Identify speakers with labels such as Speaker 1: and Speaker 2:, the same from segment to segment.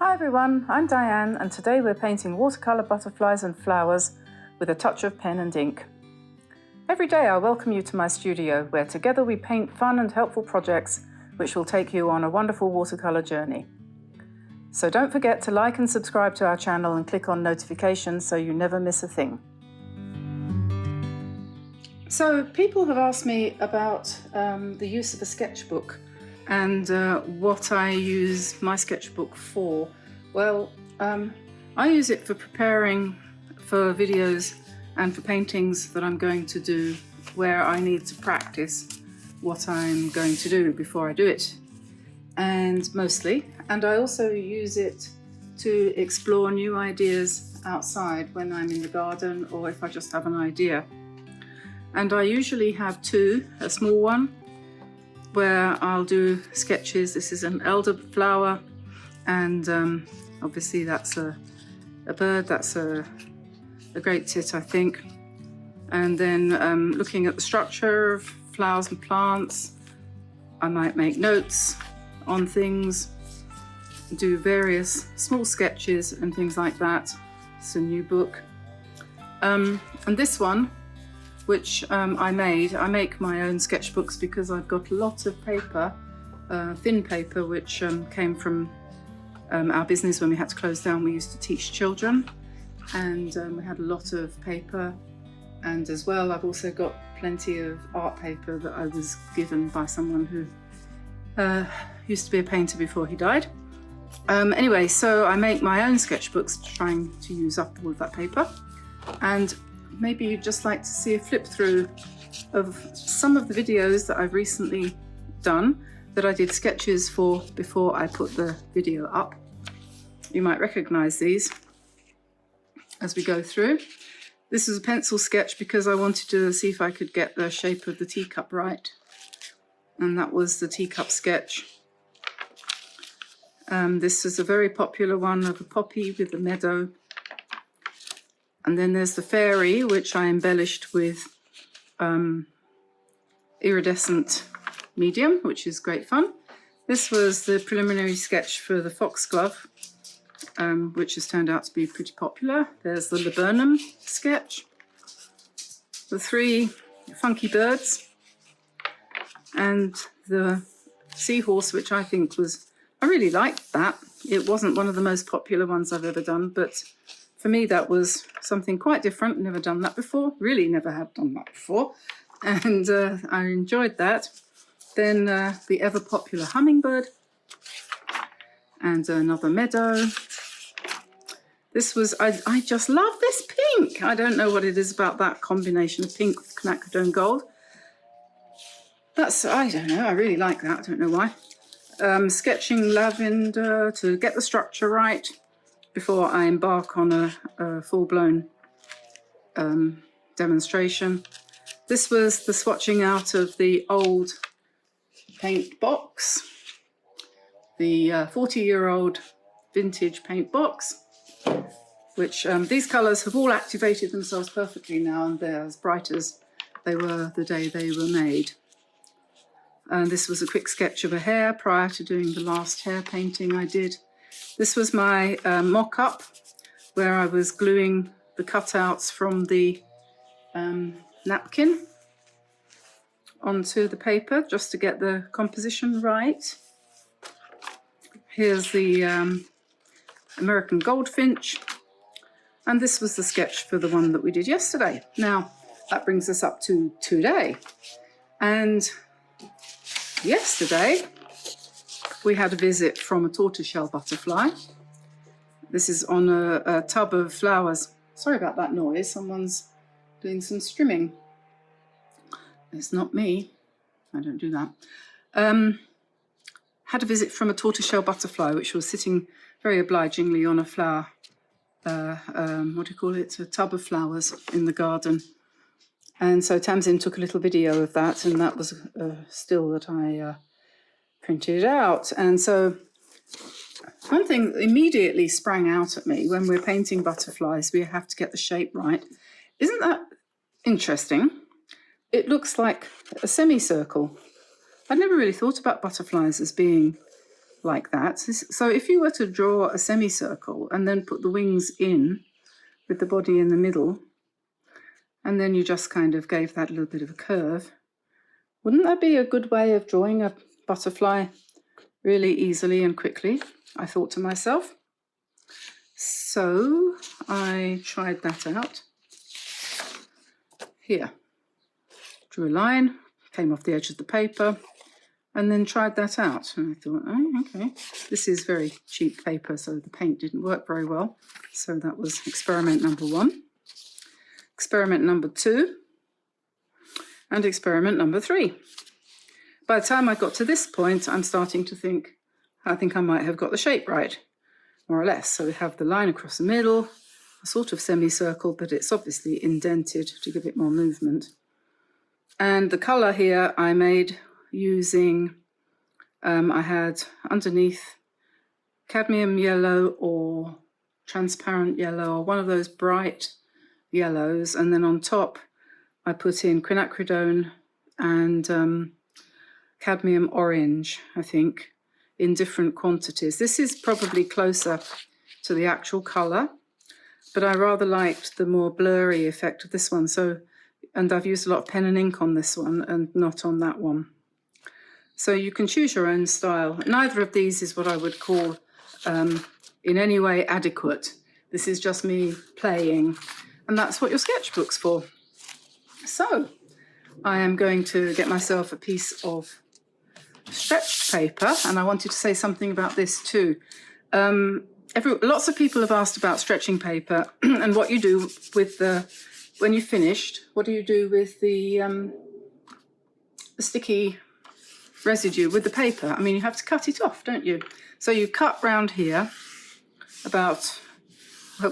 Speaker 1: Hi everyone, I'm Diane and today we're painting watercolour butterflies and flowers with a touch of pen and ink. Every day I welcome you to my studio where together we paint fun and helpful projects which will take you on a wonderful watercolour journey. So don't forget to like and subscribe to our channel and click on notifications so you never miss a thing. So people have asked me about the use of a sketchbook and what I use my sketchbook for. Well, I use it for preparing for videos and for paintings that I'm going to do where I need to practice what I'm going to do before I do it, and mostly. And I also use it to explore new ideas outside when I'm in the garden or if I just have an idea. And I usually have two, a small one where I'll do sketches. This is an elderflower, and obviously that's a bird, that's a great tit, I think. And then looking at the structure of flowers and plants, I might make notes on things, do various small sketches and things like that. It's a new book. And this one, which I make my own sketchbooks because I've got a lot of paper, thin paper, which came from our business when we had to close down. We used to teach children, and we had a lot of paper. And as well, I've also got plenty of art paper that I was given by someone who used to be a painter before he died. Anyway, so I make my own sketchbooks, trying to use up all of that paper. And maybe you'd just like to see a flip through of some of the videos that I've recently done that I did sketches for before I put the video up. You might recognize these as we go through. This is a pencil sketch because I wanted to see if I could get the shape of the teacup right. And that was the teacup sketch. This is a very popular one of a poppy with a meadow. And then there's the fairy, which I embellished with iridescent medium, which is great fun. This was the preliminary sketch for the foxglove, which has turned out to be pretty popular. There's the laburnum sketch, the three funky birds, and the seahorse, which I think was, I really liked that. It wasn't one of the most popular ones I've ever done, but for me, that was something quite different. Never done that before. Really never had done that before. And I enjoyed that. Then the ever popular hummingbird and another meadow. This was, I just love this pink. I don't know what it is about that combination of pink with quinacridone gold. That's, I don't know, I really like that. I don't know why. Sketching lavender to get the structure right before I embark on a full-blown demonstration. This was the swatching out of the old paint box, the 40-year-old vintage paint box, which these colours have all activated themselves perfectly now, and they're as bright as they were the day they were made. And this was a quick sketch of a hare prior to doing the last hare painting I did. This was my mock-up where I was gluing the cutouts from the napkin onto the paper just to get the composition right. Here's the American goldfinch, and this was the sketch for the one that we did yesterday. Now that brings us up to today, and yesterday we had a visit from a tortoiseshell butterfly. This is on a tub of flowers. Sorry about that noise, someone's doing some strimming. It's not me, I don't do that. Had a visit from a tortoiseshell butterfly which was sitting very obligingly on a flower, what do you call it, a tub of flowers in the garden. And so Tamsin took a little video of that, and that was a still that I printed out. And so one thing that immediately sprang out at me: when we're painting butterflies, we have to get the shape right. Isn't that interesting? It looks like a semicircle. I'd never really thought about butterflies as being like that. So if you were to draw a semicircle and then put the wings in with the body in the middle, and then you just kind of gave that a little bit of a curve, wouldn't that be a good way of drawing a butterfly really easily and quickly? I thought to myself. So I tried that out. Here, drew a line, came off the edge of the paper, and then tried that out. And I thought, oh, okay, this is very cheap paper, so the paint didn't work very well. So that was experiment number 1. Experiment number 2, and experiment number 3. By the time I got to this point, I'm starting to think, I think I might have got the shape right, more or less. So we have the line across the middle, a sort of semicircle, but it's obviously indented to give it more movement. And the colour here I made using, I had underneath cadmium yellow or transparent yellow or one of those bright yellows, and then on top I put in quinacridone and cadmium orange, I think, in different quantities. This is probably closer to the actual colour, but I rather liked the more blurry effect of this one. So, and I've used a lot of pen and ink on this one and not on that one. So you can choose your own style. Neither of these is what I would call in any way adequate. This is just me playing, and that's what your sketchbook's for. So I am going to get myself a piece of stretched paper, and I wanted to say something about this too. Lots of people have asked about stretching paper and what you do with when you've finished, what do you do with the sticky residue with the paper? I mean, you have to cut it off, don't you? So you cut round here about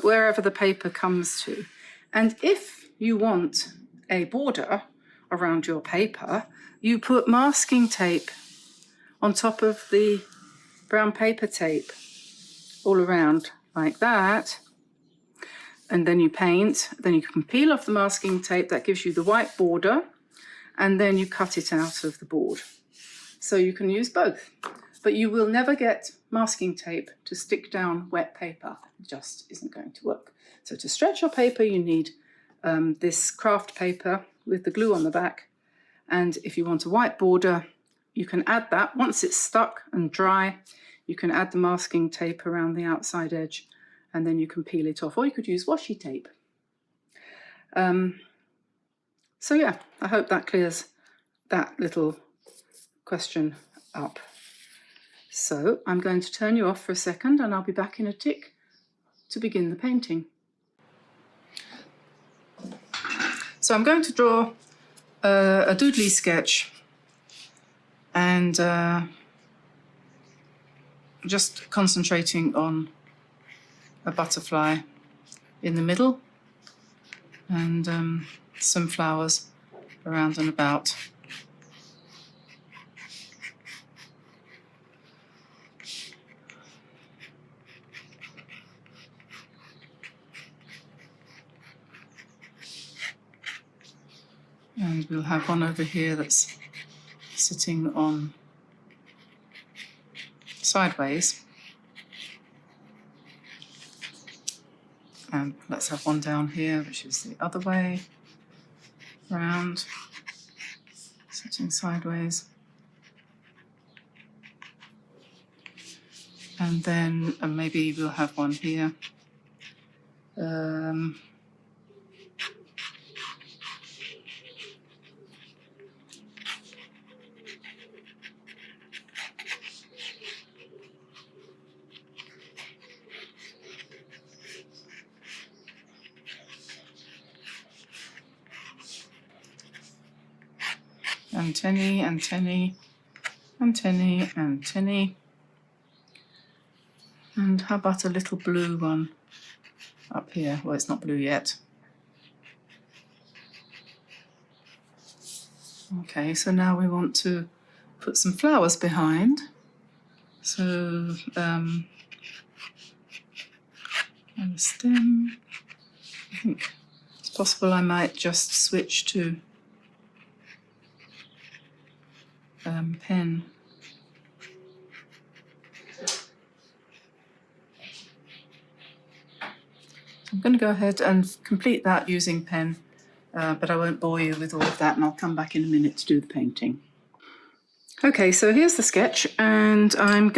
Speaker 1: wherever the paper comes to. And if you want a border around your paper, you put masking tape on top of the brown paper tape all around like that. And then you paint, then you can peel off the masking tape, that gives you the white border, and then you cut it out of the board. So you can use both, but you will never get masking tape to stick down wet paper. It just isn't going to work. So to stretch your paper, you need this craft paper with the glue on the back. And if you want a white border, you can add that. Once it's stuck and dry, you can add the masking tape around the outside edge, and then you can peel it off, or you could use washi tape. So yeah, I hope that clears that little question up. So I'm going to turn you off for a second, and I'll be back in a tick to begin the painting. So I'm going to draw a doodly sketch, and just concentrating on a butterfly in the middle and some flowers around and about. And we'll have one over here that's sitting on sideways. And let's have one down here, which is the other way round, sitting sideways. And then maybe we'll have one here. Antennae, antennae, antennae, antennae. And how about a little blue one up here? Well, it's not blue yet. Okay, so now we want to put some flowers behind. So, and a stem. I think it's possible I might just switch to pen. I'm going to go ahead and complete that using pen, but I won't bore you with all of that, and I'll come back in a minute to do the painting. Okay, so here's the sketch, and I've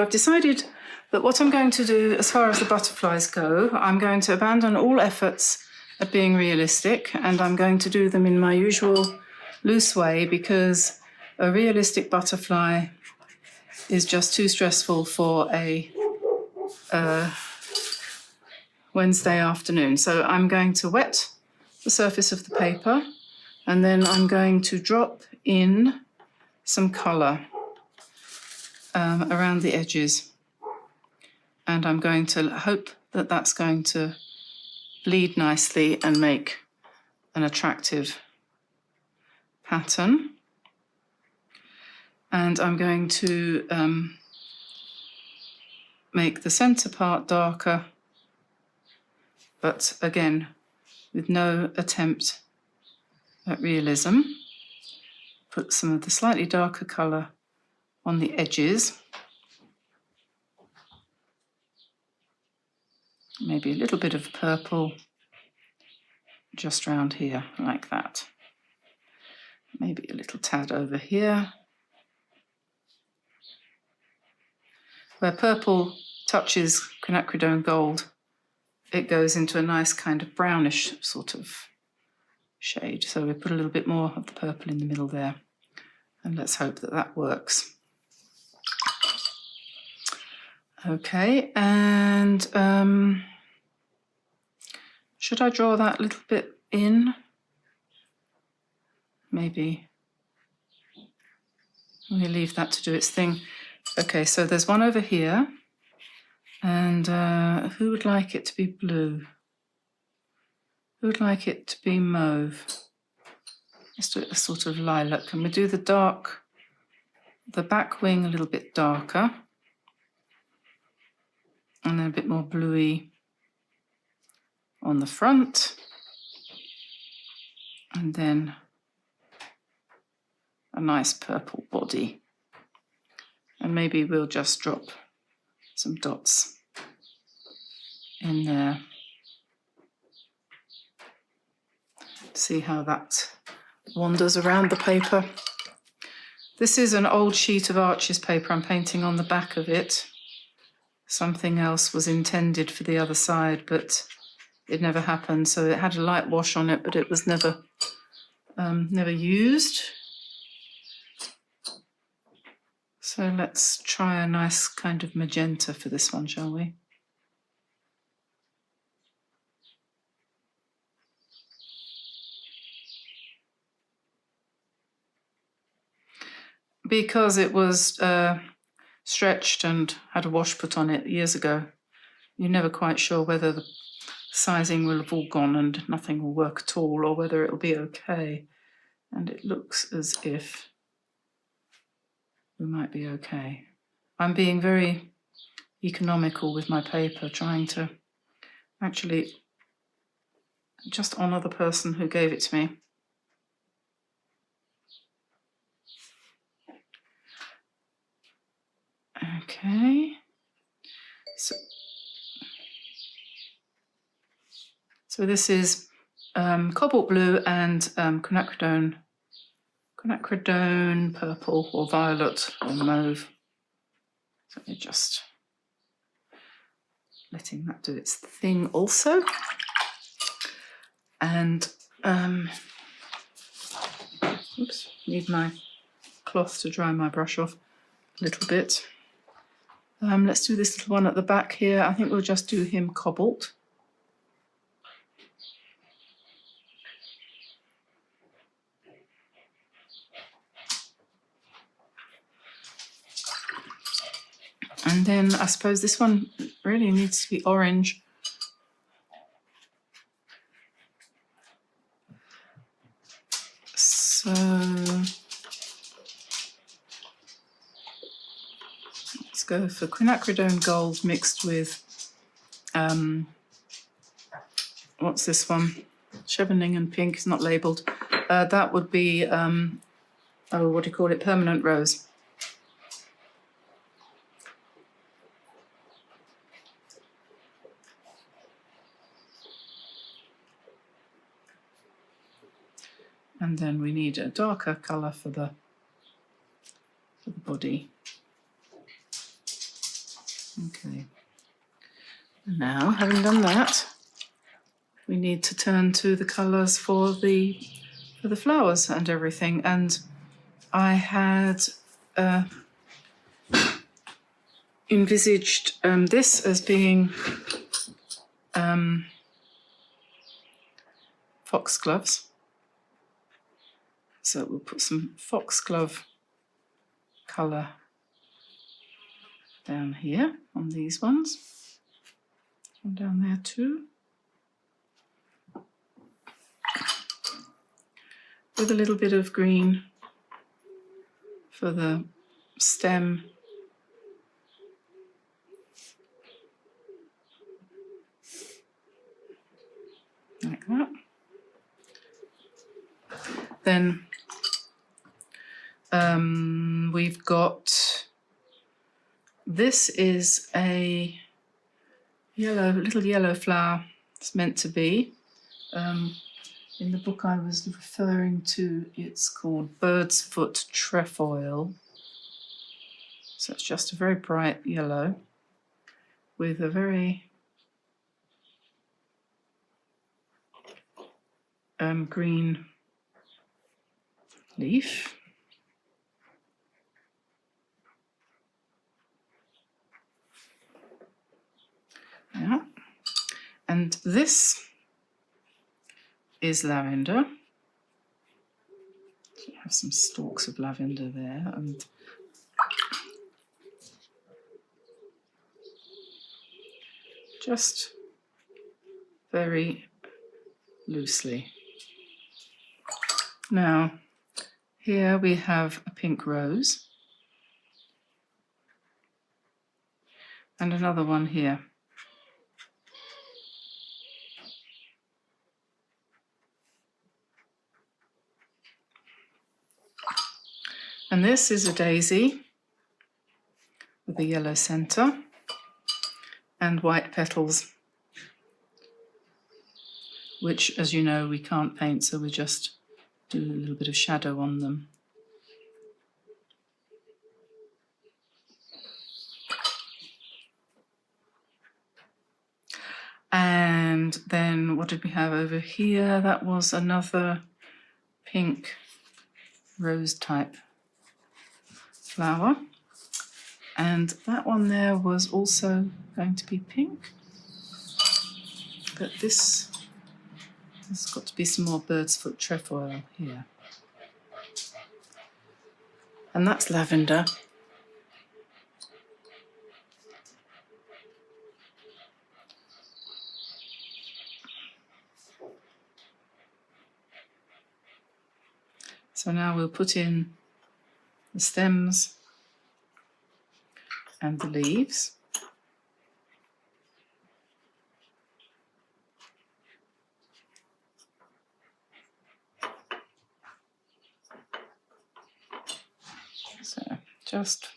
Speaker 1: decided that what I'm going to do as far as the butterflies go, I'm going to abandon all efforts at being realistic, and I'm going to do them in my usual loose way, because a realistic butterfly is just too stressful for a Wednesday afternoon. So I'm going to wet the surface of the paper, and then I'm going to drop in some colour around the edges, and I'm going to hope that that's going to bleed nicely and make an attractive pattern. And I'm going to make the centre part darker, but again with no attempt at realism. Put some of the slightly darker colour on the edges, maybe a little bit of purple just round here, like that. Maybe a little tad over here. Where purple touches quinacridone gold, it goes into a nice kind of brownish sort of shade. So we put a little bit more of the purple in the middle there, and let's hope that that works. Okay, and should I draw that little bit in? Maybe. Let me leave that to do its thing. Okay, so there's one over here, and who would like it to be blue? Who would like it to be mauve? Let's do it a sort of lilac. And we do the back wing a little bit darker, and then a bit more bluey on the front, and then a nice purple body. And maybe we'll just drop some dots in there. See how that wanders around the paper. This is an old sheet of Arches paper. I'm painting on the back of it. Something else was intended for the other side, but it never happened. So it had a light wash on it, but it was never used. So let's try a nice kind of magenta for this one, shall we? Because it was stretched and had a wash put on it years ago, you're never quite sure whether the sizing will have all gone and nothing will work at all, or whether it'll be okay. And it looks as if we might be okay. I'm being very economical with my paper, trying to actually just honour the person who gave it to me. Okay, so this is cobalt blue and quinacridone purple or violet or mauve. So we're just letting that do its thing also. And oops, need my cloth to dry my brush off a little bit. Let's do this little one at the back here. I think we'll just do him cobalt. And then I suppose this one really needs to be orange. So let's go for quinacridone gold mixed with, what's this one? Chevening pink is not labelled. That would be, what do you call it? Permanent rose. And then we need a darker colour for the body. Okay. Now, having done that, we need to turn to the colours for the flowers and everything. And I had envisaged this as being foxgloves. So we'll put some foxglove colour down here on these ones. And down there too. With a little bit of green for the stem. Like that. Then we've got, this is a little yellow flower. It's meant to be. In the book I was referring to, it's called Bird's Foot Trefoil. So it's just a very bright yellow with a very green leaf. Yeah. And this is lavender. So you have some stalks of lavender there, and just very loosely. Now, here we have a pink rose and another one here. And this is a daisy with a yellow centre and white petals, which, as you know, we can't paint, so we just do a little bit of shadow on them. And then what did we have over here? That was another pink rose type flower. And that one there was also going to be pink. But this has got to be some more bird's foot trefoil here. And that's lavender. So now we'll put in the stems and the leaves. So just,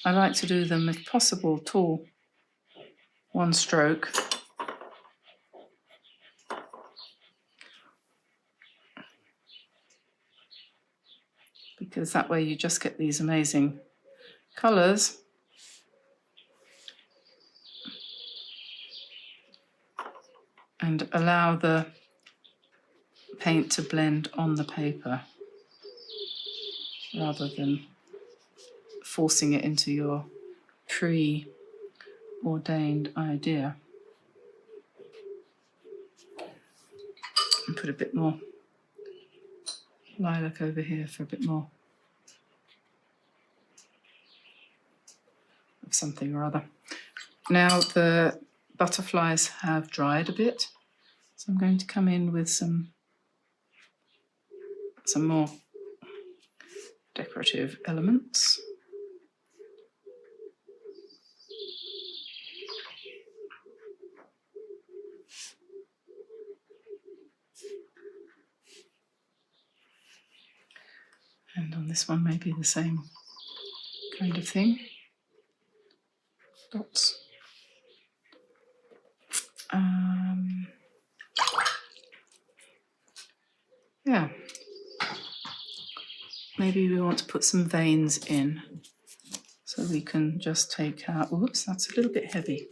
Speaker 1: I like to do them, if possible, tall, one stroke. Because that way you just get these amazing colours. And allow the paint to blend on the paper rather than forcing it into your pre-ordained idea. And put a bit more lilac over here for a bit more of something or other. Now the butterflies have dried a bit, so I'm going to come in with some more decorative elements. And on this one maybe the same kind of thing. Dots. Yeah. maybe we want to put some veins in. So we can just take out, whoops, that's a little bit heavy.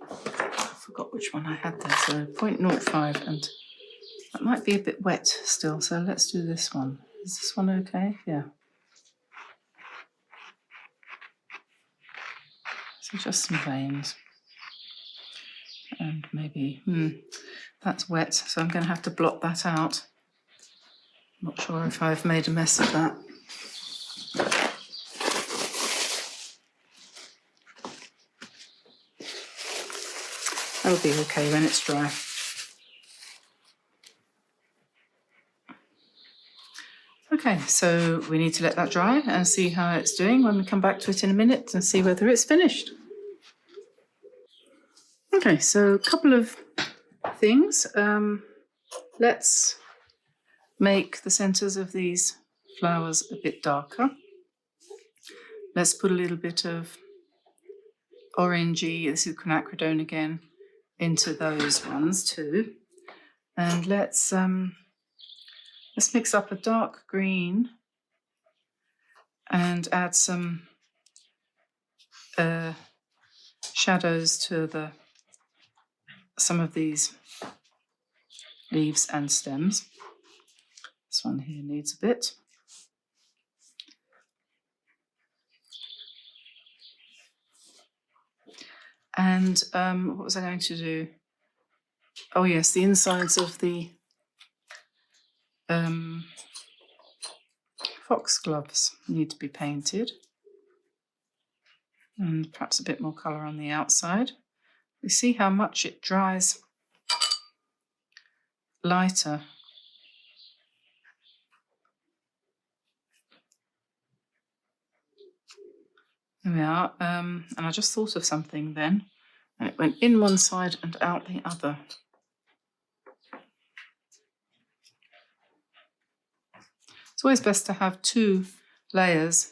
Speaker 1: I forgot which one I had there. So 0.05, and that might be a bit wet still. So let's do this one. Is this one okay? Yeah. So just some veins. And maybe, that's wet. So I'm going to have to blot that out. Not sure if I've made a mess of that. That'll be okay when it's dry. Okay, so we need to let that dry and see how it's doing when we come back to it in a minute and see whether it's finished. Okay, so a couple of things. Let's make the centres of these flowers a bit darker. Let's put a little bit of orangey, this is quinacridone again, into those ones too. And let's mix up a dark green and add some shadows to some of these leaves and stems. This one here needs a bit. And what was I going to do? Oh yes, the insides of the foxgloves need to be painted. And perhaps a bit more colour on the outside. We see how much it dries lighter. There we are. And I just thought of something then. And it went in one side and out the other. It's always best to have 2 layers,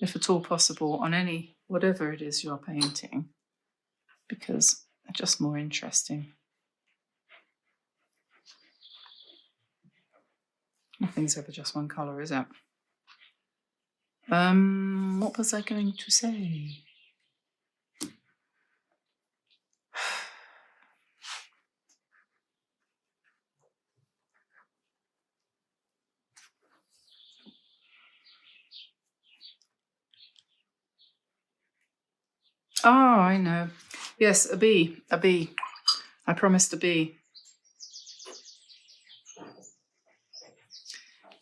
Speaker 1: if at all possible, on whatever it is you're painting, because they're just more interesting. Nothing's ever just one colour, is it? What was I going to say? Oh, I know. Yes, a bee. I promised a bee.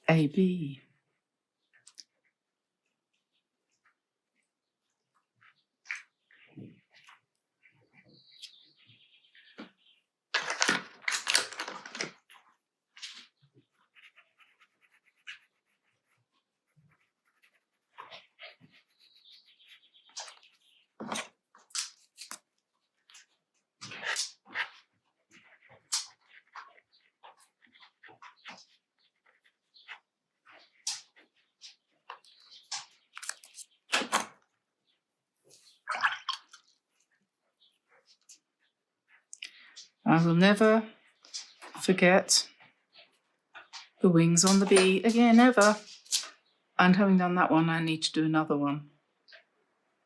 Speaker 1: A bee. I will never forget the wings on the bee again, ever. And having done that one, I need to do another one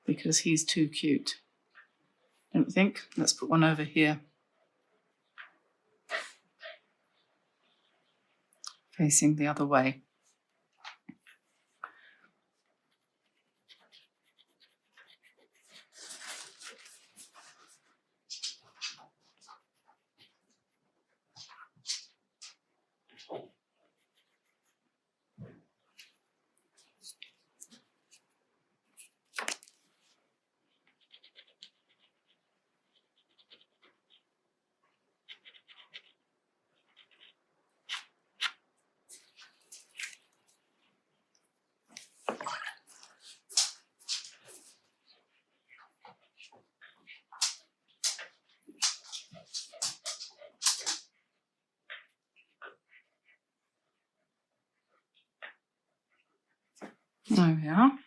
Speaker 1: because he's too cute. Don't you think? Let's put one over here. Facing the other way. There we are. I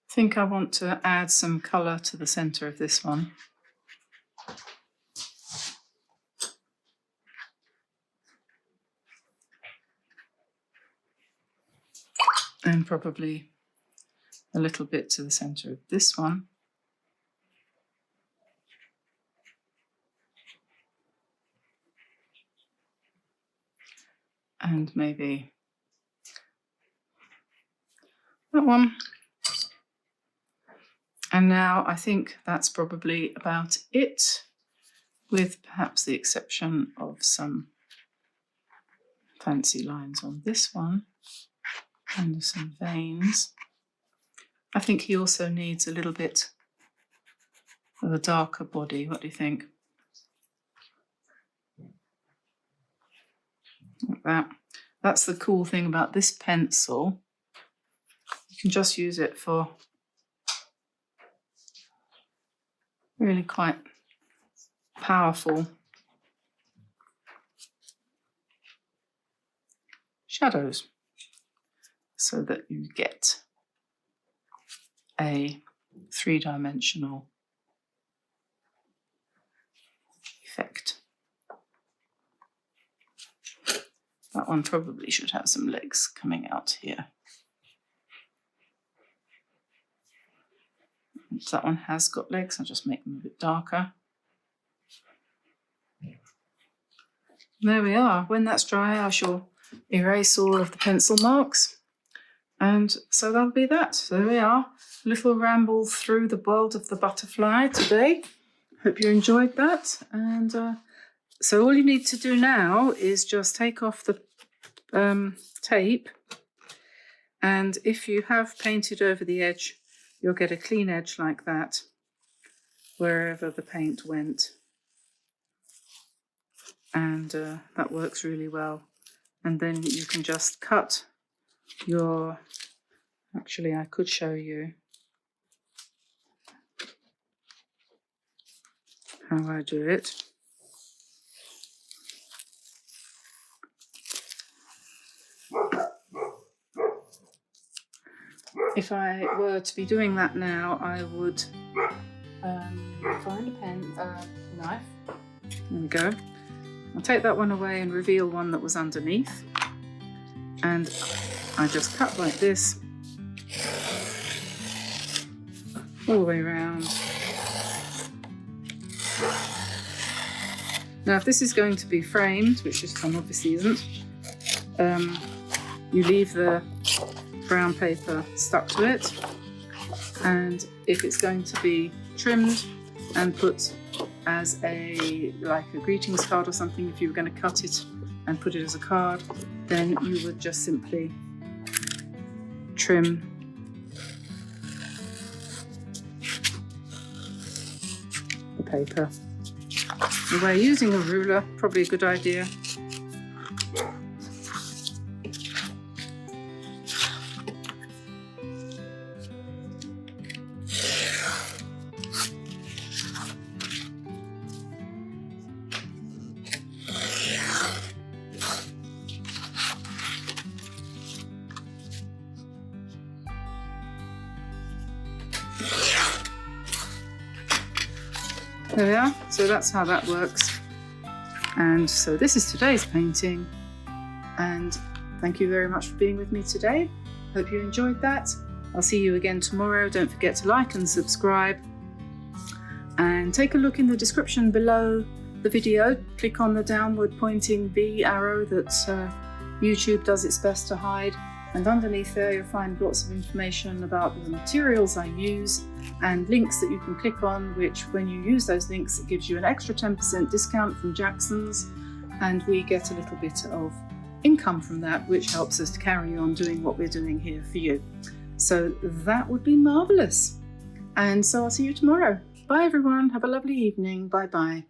Speaker 1: think I want to add some colour to the centre of this one. and probably a little bit to the center of this one. And maybe that one. And now I think that's probably about it, with perhaps the exception of some fancy lines on this one and some veins. I think he also needs a little bit of a darker body. What do you think? Like that. That's the cool thing about this pencil. You can just use it for really quite powerful shadows, so that you get a three-dimensional effect. That one probably should have some legs coming out here. That one has got legs. I'll just make them a bit darker. There we are. When that's dry, I shall erase all of the pencil marks. And so that'll be that. So there we are. A little ramble through the world of the butterfly today. Hope you enjoyed that. And so all you need to do now is just take off the tape. And if you have painted over the edge, you'll get a clean edge like that wherever the paint went. And that works really well. And then you can just cut your, actually I could show you how I do it. If I were to be doing that now, I would find a pen, knife. There we go. I'll take that one away and reveal one that was underneath. And I just cut like this all the way around. Now, if this is going to be framed, which this one obviously isn't, you leave the brown paper stuck to it, and if it's going to be trimmed and put as a greetings card or something, if you were going to cut it and put it as a card, then you would just simply trim the paper away using a ruler. Probably a good idea. There we are. So that's how that works. And so this is today's painting. And thank you very much for being with me today. Hope you enjoyed that. I'll see you again tomorrow. Don't forget to like and subscribe. And take a look in the description below the video. Click on the downward pointing V arrow that YouTube does its best to hide. And underneath there you'll find lots of information about the materials I use and links that you can click on, which when you use those links, it gives you an extra 10% discount from Jackson's, and we get a little bit of income from that, which helps us to carry on doing what we're doing here for you. So that would be marvellous. And so I'll see you tomorrow. Bye everyone. Have a lovely evening. Bye bye.